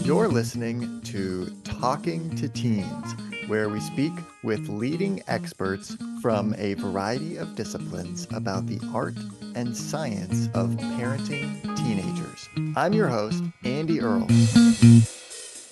You're listening to Talking to Teens, where we speak with leading experts from a variety of disciplines about the art and science of parenting teenagers. I'm your host, Andy Earle.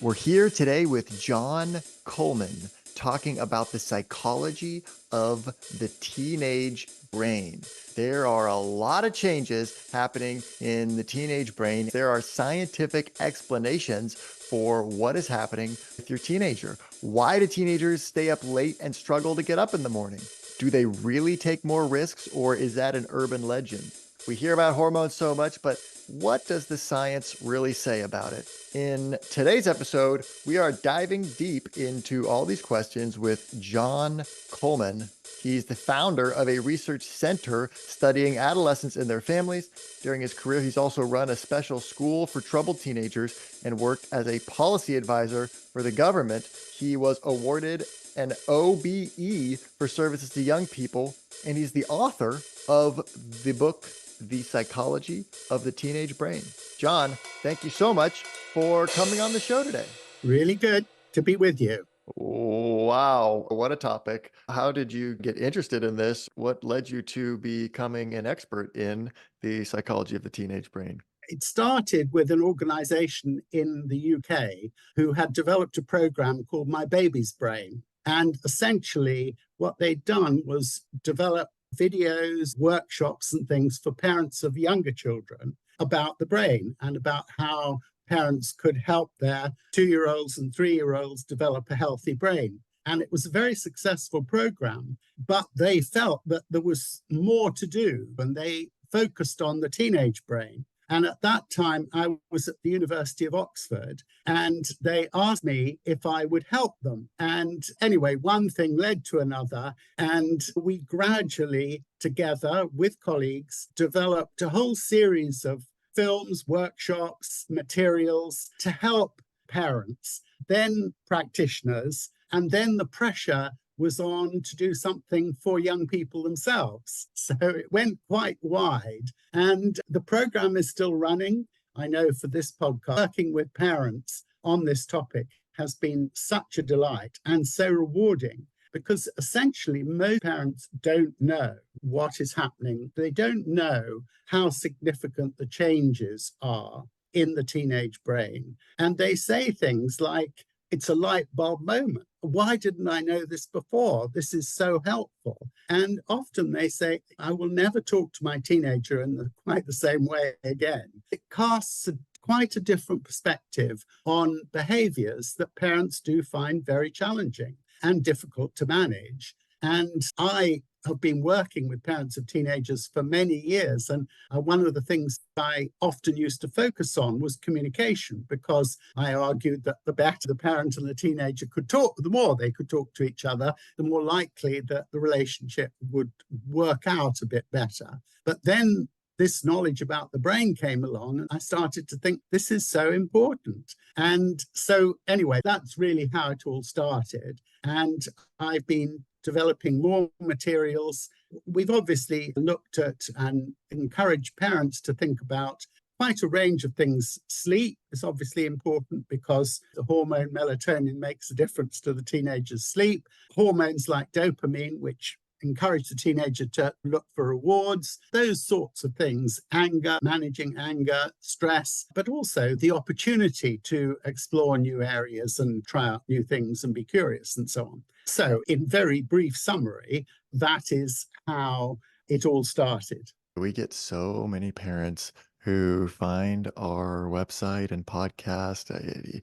We're here today with John Coleman talking about the psychology of the teenage brain. There are a lot of changes happening in the teenage brain. There are scientific explanations for what is happening with your teenager. Why do teenagers stay up late and struggle to get up in the morning? Do they really take more risks, or is that an urban legend? We hear about hormones so much, but what does the science really say about it? In today's episode, we are diving deep into all these questions with John Coleman. He's the founder of a research center studying adolescents and their families. During his career, he's also run a special school for troubled teenagers and worked as a policy advisor for the government. He was awarded an OBE for services to young people, and he's the author of the book, The Psychology of the Teenage Brain. John, thank you so much for coming on the show today. Really good to be with you. Wow, what a topic. How did you get interested in this? What led you to becoming an expert in the psychology of the teenage brain? It started with an organization in the UK who had developed a program called My Baby's Brain. And essentially, what they'd done was develop videos, workshops, and things for parents of younger children about the brain and about how parents could help their 2-year-olds and 3-year-olds develop a healthy brain. And it was a very successful program, but they felt that there was more to do, and they focused on the teenage brain. And at that time, I was at the University of Oxford, and they asked me if I would help them. And anyway, one thing led to another, and we gradually, together with colleagues, developed a whole series of films, workshops, materials to help parents, then practitioners, and then the pressure was on to do something for young people themselves. So it went quite wide. And the program is still running. I know for this podcast, working with parents on this topic has been such a delight and so rewarding, because essentially most parents don't know what is happening. They don't know how significant the changes are in the teenage brain. And they say things like, it's a light bulb moment. Why didn't I know this before? This is so helpful. And often they say, I will never talk to my teenager in quite the same way again. It casts quite a different perspective on behaviors that parents do find very challenging and difficult to manage. And I have been working with parents of teenagers for many years. And one of the things I often used to focus on was communication, because I argued that the better the parent and the teenager could talk, the more they could talk to each other, the more likely that the relationship would work out a bit better. But then this knowledge about the brain came along, and I started to think this is so important. And so anyway, that's really how it all started. And I've been developing more materials. We've obviously looked at and encouraged parents to think about quite a range of things. Sleep is obviously important because the hormone melatonin makes a difference to the teenager's sleep. Hormones like dopamine, which encourage the teenager to look for rewards, those sorts of things, anger, managing anger, stress, but also the opportunity to explore new areas and try out new things and be curious and so on. So in very brief summary, that is how it all started. We get so many parents who find our website and podcast,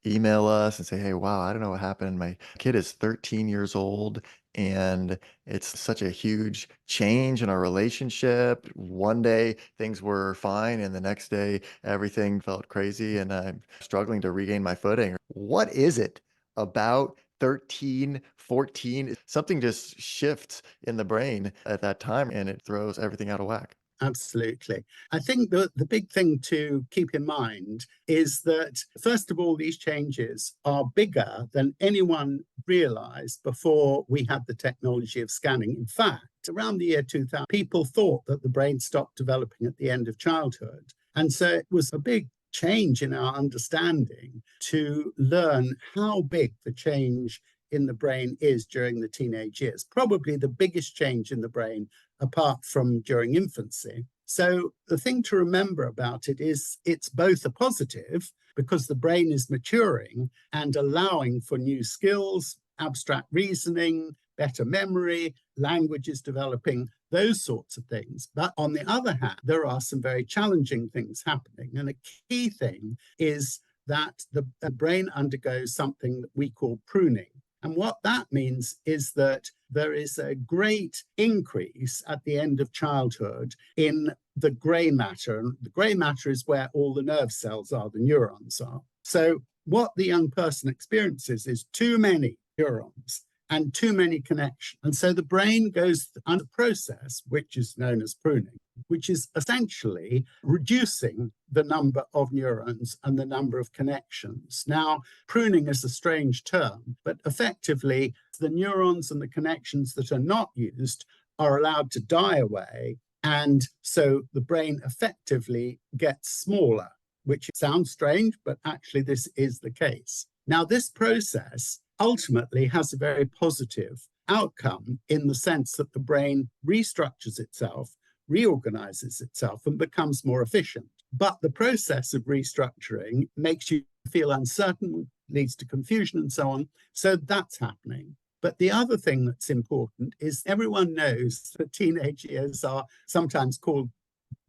email us and say, hey, wow, I don't know what happened. My kid is 13 years old and it's such a huge change in our relationship. One day things were fine and the next day everything felt crazy and I'm struggling to regain my footing. What is it about 13, 14? Something just shifts in the brain at that time and it throws everything out of whack. Absolutely. I think the big thing to keep in mind is that, first of all, these changes are bigger than anyone realized before we had the technology of scanning. In fact, around the year 2000, people thought that the brain stopped developing at the end of childhood. And so it was a big change in our understanding to learn how big the change in the brain is during the teenage years. Probably the biggest change in the brain apart from during infancy. So the thing to remember about it is it's both a positive because the brain is maturing and allowing for new skills, abstract reasoning, better memory, language is developing, those sorts of things. But on the other hand, there are some very challenging things happening. And a key thing is that the brain undergoes something that we call pruning. And what that means is that there is a great increase at the end of childhood in the gray matter. And the gray matter is where all the nerve cells are, the neurons are. So what the young person experiences is too many neurons and too many connections. And so the brain goes under a process, which is known as pruning, which is essentially reducing the number of neurons and the number of connections. Now, pruning is a strange term, but effectively, the neurons and the connections that are not used are allowed to die away. And so the brain effectively gets smaller, which sounds strange, but actually this is the case. Now, this process ultimately has a very positive outcome in the sense that the brain restructures itself, reorganizes itself, and becomes more efficient. But the process of restructuring makes you feel uncertain, leads to confusion, and so on. So that's happening. But the other thing that's important is everyone knows that teenage years are sometimes called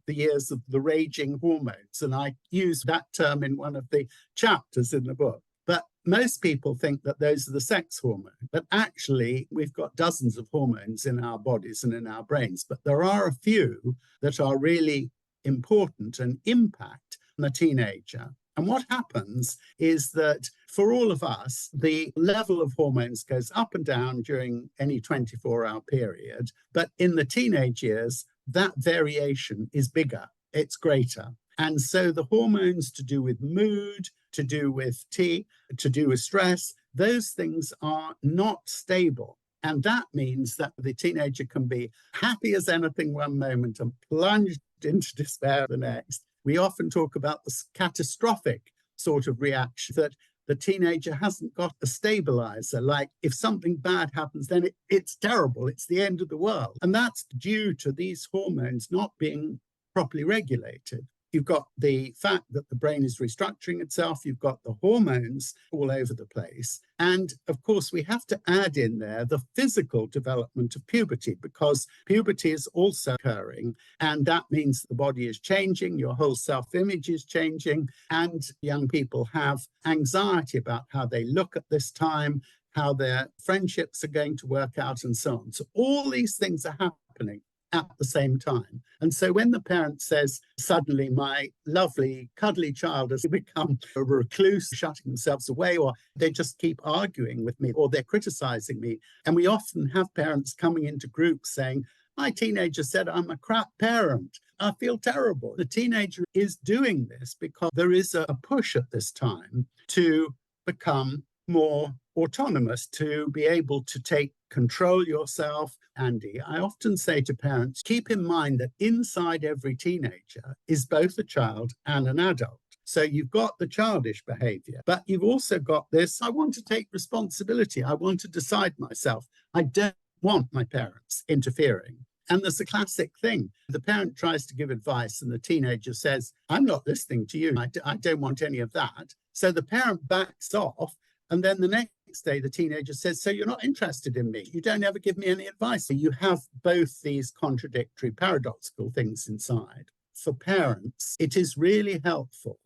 the years of the raging hormones. And I use that term in one of the chapters in the book. But most people think that those are the sex hormones. But actually, we've got dozens of hormones in our bodies and in our brains. But there are a few that are really important and impact on a teenager. And what happens is that for all of us, the level of hormones goes up and down during any 24-hour period. But in the teenage years, that variation is bigger, it's greater. And so the hormones to do with mood, to do with to do with stress, those things are not stable. And that means that the teenager can be happy as anything one moment and plunged into despair the next. We often talk about this catastrophic sort of reaction that the teenager hasn't got a stabilizer. Like if something bad happens, then it's terrible. It's the end of the world. And that's due to these hormones not being properly regulated. You've got the fact that the brain is restructuring itself. You've got the hormones all over the place. And of course, we have to add in there the physical development of puberty, because puberty is also occurring. And that means the body is changing, your whole self-image is changing, and young people have anxiety about how they look at this time, how their friendships are going to work out, and so on. So all these things are happening at the same time. And so when the parent says, suddenly my lovely, cuddly child has become a recluse, shutting themselves away, or they just keep arguing with me, or they're criticizing me. And we often have parents coming into groups saying, my teenager said I'm a crap parent. I feel terrible. The teenager is doing this because there is a push at this time to become more autonomous, to be able to take control yourself. Andy, I often say to parents, keep in mind that inside every teenager is both a child and an adult. So you've got the childish behavior, but you've also got this, I want to take responsibility. I want to decide myself. I don't want my parents interfering. And there's a classic thing. The parent tries to give advice and the teenager says, I'm not listening to you. I don't want any of that. So the parent backs off. And then the next day, the teenager says, so you're not interested in me. You don't ever give me any advice. So you have both these contradictory, paradoxical things inside. For parents, it is really helpful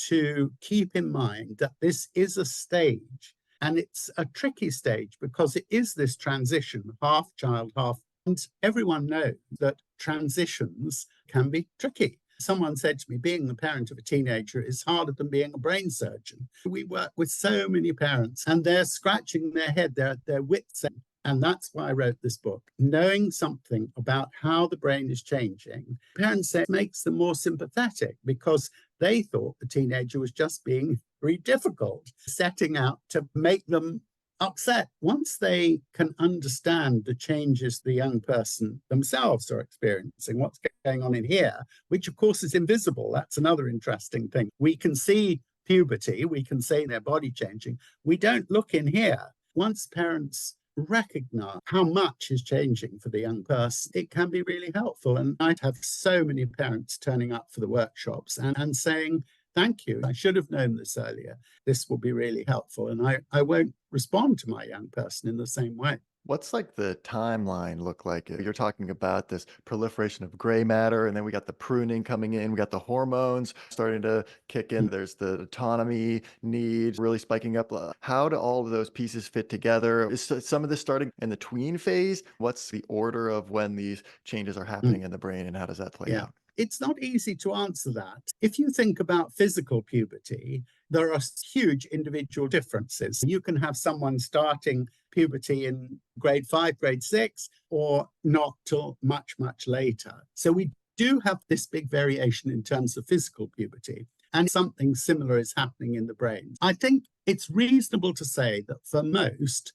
to keep in mind that this is a stage. And it's a tricky stage because it is this transition, half child, half. And everyone knows that transitions can be tricky. Someone said to me, being the parent of a teenager is harder than being a brain surgeon. We work with so many parents and they're scratching their head, their wits end. And that's why I wrote this book. Knowing something about how the brain is changing, parents say it makes them more sympathetic because they thought the teenager was just being very difficult, setting out to make them upset. Once they can understand the changes the young person themselves are experiencing, what's going on in here, which of course is invisible. That's another interesting thing. We can see puberty, we can see their body changing. We don't look in here. Once parents recognize how much is changing for the young person, it can be really helpful. And I'd have so many parents turning up for the workshops and saying, thank you, I should have known this earlier. This will be really helpful. And I won't respond to my young person in the same way. What's like the timeline look like? You're talking about this proliferation of gray matter, and then we got the pruning coming in, we got the hormones starting to kick in, there's the autonomy needs really spiking up. How do all of those pieces fit together? Is some of this starting in the tween phase? What's the order of when these changes are happening in the brain, and how does that play Yeah. out? It's not easy to answer that. If you think about physical puberty, there are huge individual differences. You can have someone starting puberty in grade 5, grade 6, or not till much, much later. So we do have this big variation in terms of physical puberty, and something similar is happening in the brain. I think it's reasonable to say that for most,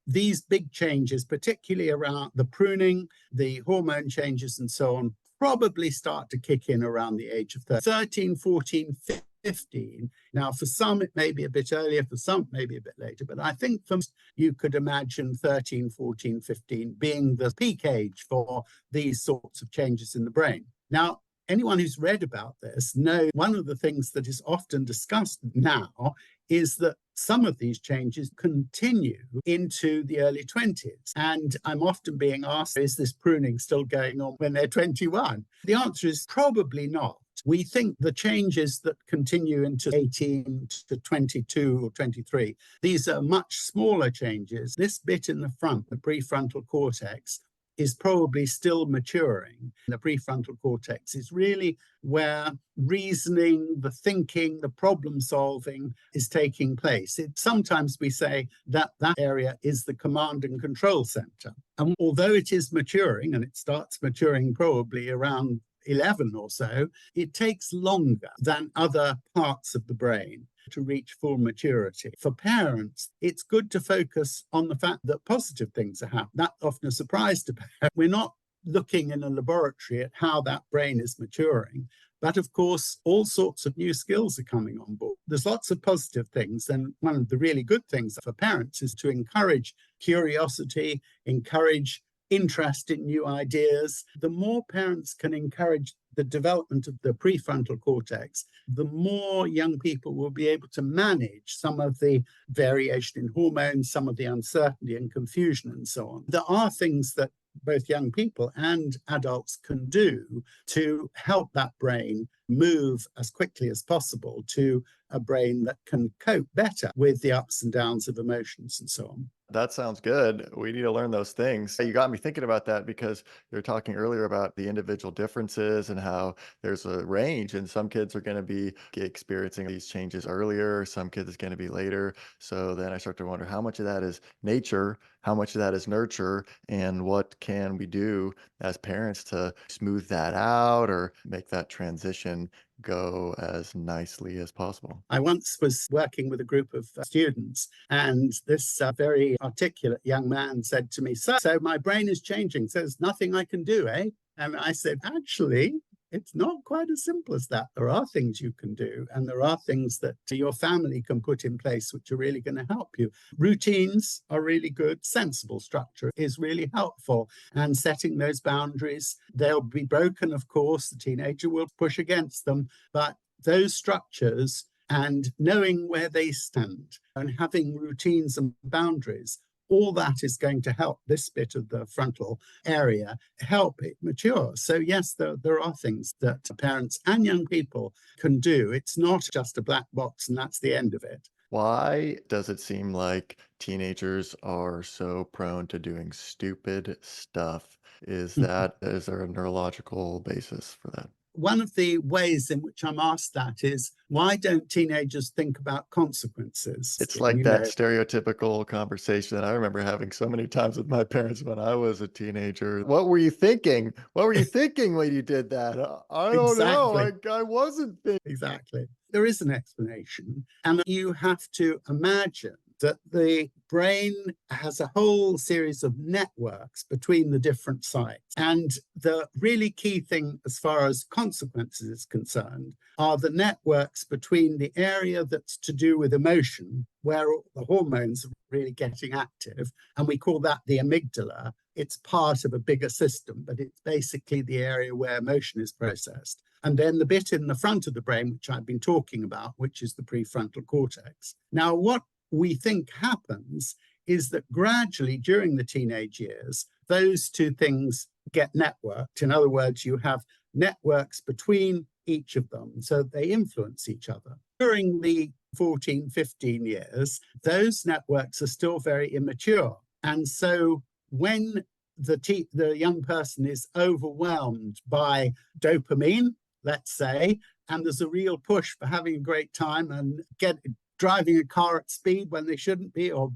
these big changes, particularly around the pruning, the hormone changes, and so on, probably start to kick in around the age of 13, 14, 15. Now, for some, it may be a bit earlier, for some, maybe a bit later, but I think for most, you could imagine 13, 14, 15 being the peak age for these sorts of changes in the brain. Now, anyone who's read about this knows one of the things that is often discussed now is that some of these changes continue into the early 20s. And I'm often being asked, is this pruning still going on when they're 21? The answer is probably not. We think the changes that continue into 18 to 22 or 23, these are much smaller changes. This bit in the front, the prefrontal cortex, is probably still maturing. The prefrontal cortex is really where reasoning, the thinking, the problem solving is taking place. Sometimes we say that that area is the command and control center. And although it is maturing, and it starts maturing probably around 11 or so, it takes longer than other parts of the brain to reach full maturity. For parents, it's good to focus on the fact that positive things are happening. That's often a surprise to parents. We're not looking in a laboratory at how that brain is maturing. But of course, all sorts of new skills are coming on board. There's lots of positive things. And one of the really good things for parents is to encourage curiosity, encourage interest in new ideas. The more parents can encourage the development of the prefrontal cortex, the more young people will be able to manage some of the variation in hormones, some of the uncertainty and confusion, and so on. There are things that both young people and adults can do to help that brain move as quickly as possible to a brain that can cope better with the ups and downs of emotions and so on. That sounds good. We need to learn those things. You got me thinking about that because you were talking earlier about the individual differences and how there's a range, and some kids are going to be experiencing these changes earlier, some kids is going to be later. So then I start to wonder how much of that is nature, how much of that is nurture, and what can we do as parents to smooth that out or make that transition go as nicely as possible. I once was working with a group of students, and this very articulate young man said to me, so my brain is changing, so there's nothing I can do, eh? And I said, actually, it's not quite as simple as that. There are things you can do, and there are things that your family can put in place which are really going to help you. Routines are really good. Sensible structure is really helpful. And setting those boundaries, they'll be broken, of course. The teenager will push against them, but those structures and knowing where they stand and having routines and boundaries, all that is going to help this bit of the frontal area, help it mature. So yes, there are things that parents and young people can do. It's not just a black box and that's the end of it. Why does it seem like teenagers are so prone to doing stupid stuff? Is there a neurological basis for that? One of the ways in which I'm asked that is, why don't teenagers think about consequences? It's like that stereotypical conversation that I remember having so many times with my parents when I was a teenager. What were you thinking? What were you thinking when you did that? I don't know. Exactly. I wasn't thinking. Exactly. There is an explanation, and you have to imagine that the brain has a whole series of networks between the different sites. And the really key thing as far as consequences is concerned are the networks between the area that's to do with emotion, where the hormones are really getting active, and we call that the amygdala. It's part of a bigger system, but it's basically the area where emotion is processed. And then the bit in the front of the brain, which I've been talking about, which is the prefrontal cortex. Now, what we think happens is that gradually during the teenage years, those two things get networked. In other words, you have networks between each of them, so they influence each other. During the 14, 15 years, those networks are still very immature. And so when the young person is overwhelmed by dopamine, let's say, and there's a real push for having a great time and driving a car at speed when they shouldn't be, or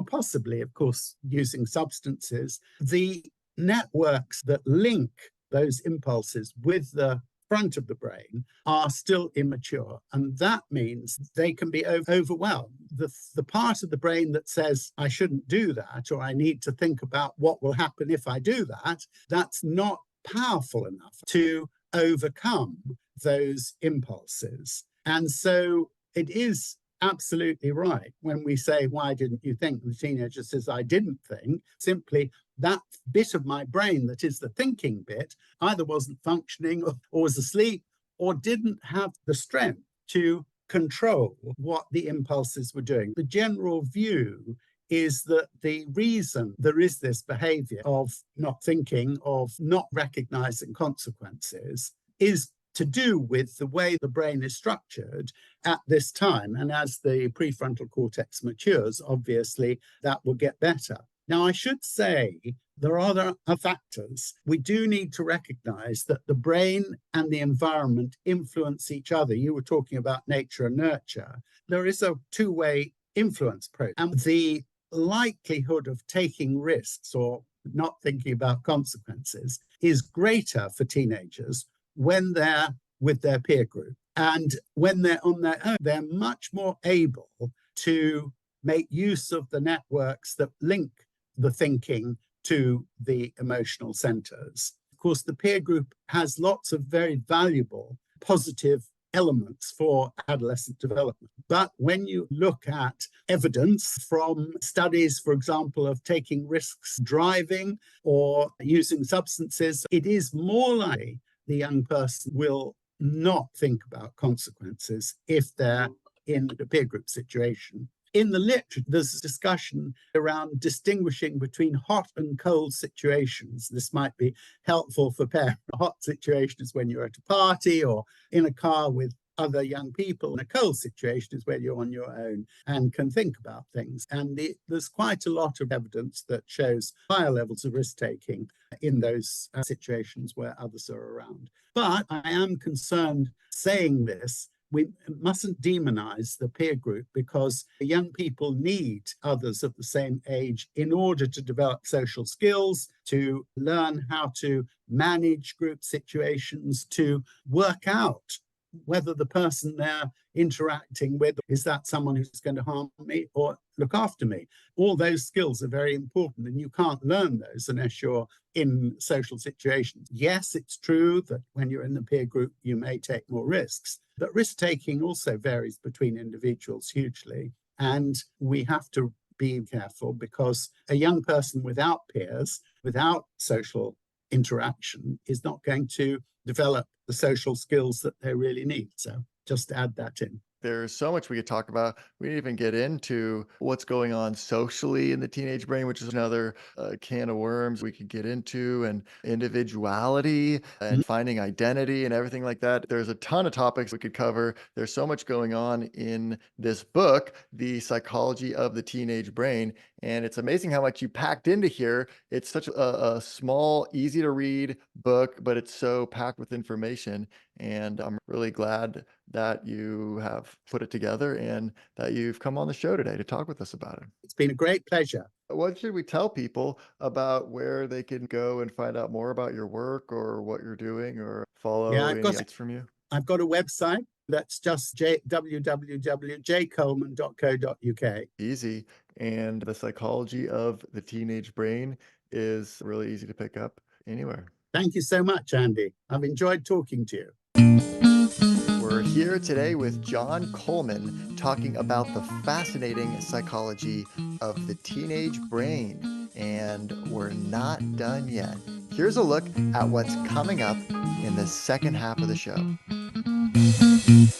possibly, of course, using substances, the networks that link those impulses with the front of the brain are still immature. And that means they can be overwhelmed. The part of the brain that says, I shouldn't do that, or I need to think about what will happen if I do that, that's not powerful enough to overcome those impulses. And so it is absolutely right when we say, why didn't you think? The teenager says, I didn't think. Simply that bit of my brain that is the thinking bit either wasn't functioning or was asleep or didn't have the strength to control what the impulses were doing. The general view is that the reason there is this behavior of not thinking, of not recognizing consequences, is to do with the way the brain is structured at this time. And as the prefrontal cortex matures, obviously that will get better. Now, I should say there are other factors. We do need to recognize that the brain and the environment influence each other. You were talking about nature and nurture. There is a two-way influence process. And the likelihood of taking risks or not thinking about consequences is greater for teenagers when they're with their peer group. And when they're on their own, they're much more able to make use of the networks that link the thinking to the emotional centers. Of course, the peer group has lots of very valuable, positive elements for adolescent development. But when you look at evidence from studies, for example, of taking risks driving or using substances, it is more likely the young person will not think about consequences if they're in a peer group situation. In the literature, there's a discussion around distinguishing between hot and cold situations. This might be helpful for parents. A hot situation is when you're at a party or in a car with other young people. And a cold situation is where you're on your own and can think about things. And there's quite a lot of evidence that shows higher levels of risk-taking in those situations where others are around. But I am concerned saying this, we mustn't demonize the peer group, because young people need others of the same age in order to develop social skills, to learn how to manage group situations, to work out whether the person they're interacting with, is that someone who's going to harm me or look after me? All those skills are very important, and you can't learn those unless you're in social situations. Yes, it's true that when you're in the peer group, you may take more risks, but risk-taking also varies between individuals hugely. And we have to be careful, because a young person without peers, without social interaction, is not going to develop the social skills that they really need. So just add that in. There's so much we could talk about. We didn't even get into what's going on socially in the teenage brain, which is another can of worms we could get into, and individuality and finding identity and everything like that. There's a ton of topics we could cover. There's so much going on in this book, The Psychology of the Teenage Brain. And it's amazing how much you packed into here. It's such a small, easy to read book, but it's so packed with information. And I'm really glad that you have put it together and that you've come on the show today to talk with us about it. It's been a great pleasure. What should we tell people about where they can go and find out more about your work or what you're doing, or Yeah, follow any updates from you? I've got a website, That's just www.jcoleman.co.uk. Easy. And the psychology of the teenage brain is really easy to pick up anywhere. Thank you so much, Andy. I've enjoyed talking to you. We're here today with John Coleman talking about the fascinating psychology of the teenage brain. And we're not done yet. Here's a look at what's coming up in the second half of the show.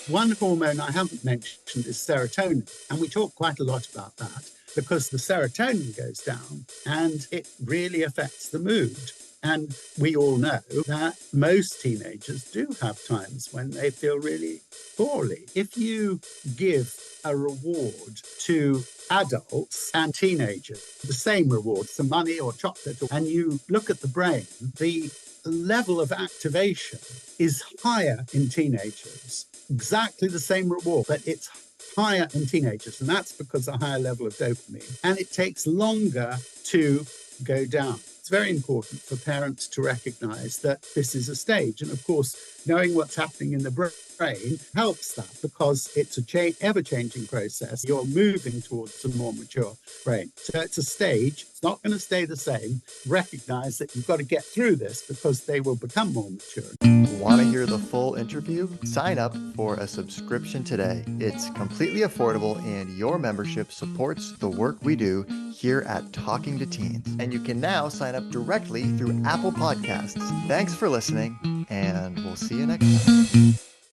One hormone I haven't mentioned is serotonin, and we talk quite a lot about that because the serotonin goes down and it really affects the mood. And we all know that most teenagers do have times when they feel really poorly. If you give a reward to adults and teenagers, the same reward, some money or chocolate, and you look at the brain, the level of activation is higher in teenagers. Exactly the same reward, but it's higher in teenagers. And that's because of a higher level of dopamine. And it takes longer to go down. It's very important for parents to recognize that this is a stage. And of course, knowing what's happening in the brain helps that because it's a ever-changing process. You're moving towards a more mature brain. So it's a stage. It's not going to stay the same. Recognize that you've got to get through this because they will become more mature. Want to hear the full interview? Sign up for a subscription today. It's completely affordable and your membership supports the work we do here at Talking to Teens. And you can now sign up directly through Apple Podcasts. Thanks for listening, and we'll see you next time.